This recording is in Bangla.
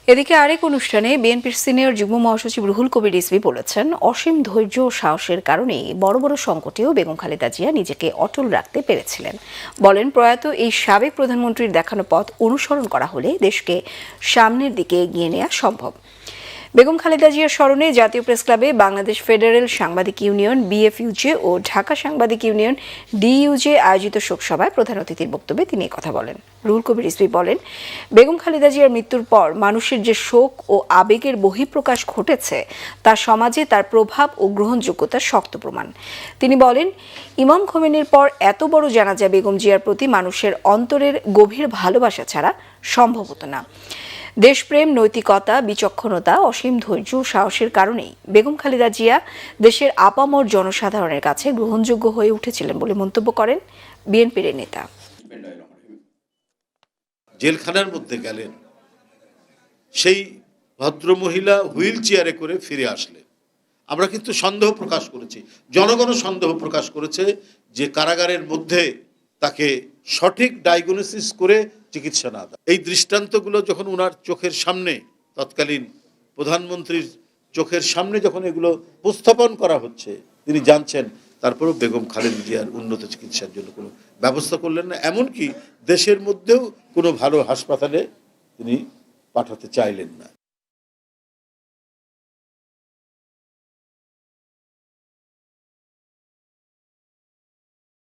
এদিকে আরেক অনুষ্ঠানে বিএনপির সিনিয়র যুগ্ম মহাসচিব রুহুল কবির রিজভী বলেছেন, অসীম ধৈর্য ও সাহসের কারণেই বড় বড় সংকটেও বেগম খালেদা জিয়া নিজেকে অটল রাখতে পেরেছিলেন। বলেন, প্রয়াত এই সাবেক প্রধানমন্ত্রীর দেখানো পথ অনুসরণ করা হলে দেশকে সামনের দিকে এগিয়ে নেওয়া সম্ভব। বেগম খালেদা জিয়ার স্মরণে জাতীয় প্রেসক্লাবে বাংলাদেশ ফেডারেল সাংবাদিক ইউনিয়ন বিএফইউজে ও ঢাকা সাংবাদিক ইউনিয়ন ডিইউজে আয়োজিত শোকসভায় প্রধান অতিথির বক্তব্যে তিনি কথা বলেন। রুহুল কবির রিজভী বলেন, বেগম খালেদা জিয়ার মৃত্যুর পর মানুষের যে শোক ও আবেগের বহিঃপ্রকাশ ঘটেছে তা সমাজে তার প্রভাব ও গ্রহণযোগ্যতার শক্ত প্রমাণ। তিনি বলেন, ইমাম খোমেনির পর এত বড় জানাজা বেগম জিয়ার প্রতি মানুষের অন্তরের গভীর ভালোবাসা ছাড়া সম্ভব হতো না। দেশপ্রেম, নৈতিকতা, বিচক্ষণতা, অসীম ধৈর্য ও সাহসের কারণেই বেগম খালেদা জিয়া দেশের আপামর জনসাধারণের কাছে গ্রহণযোগ্য হয়ে উঠেছিলেন বলে মন্তব্য করেন বিএনপির নেতা। জেলখানার মধ্যে গেলেন, সেই ভদ্রমহিলা হুইল চেয়ারে করে ফিরে আসলেন। আমরা কিন্তু সন্দেহ প্রকাশ করেছি, জনগণও সন্দেহ প্রকাশ করেছে যে কারাগারের মধ্যে তাকে সঠিক ডায়াগনোসিস করে চিকিৎসা না দেয়। এই দৃষ্টান্তগুলো যখন ওনার চোখের সামনে, তৎকালীন প্রধানমন্ত্রীর চোখের সামনে যখন এগুলো উপস্থাপন করা হচ্ছে, তিনি জানছেন, তারপরেও বেগম খালেদা জিয়ার উন্নত চিকিৎসার জন্য কোনো ব্যবস্থা করলেন না। এমনকি দেশের মধ্যেও কোনো ভালো হাসপাতালে তিনি পাঠাতে চাইলেন না।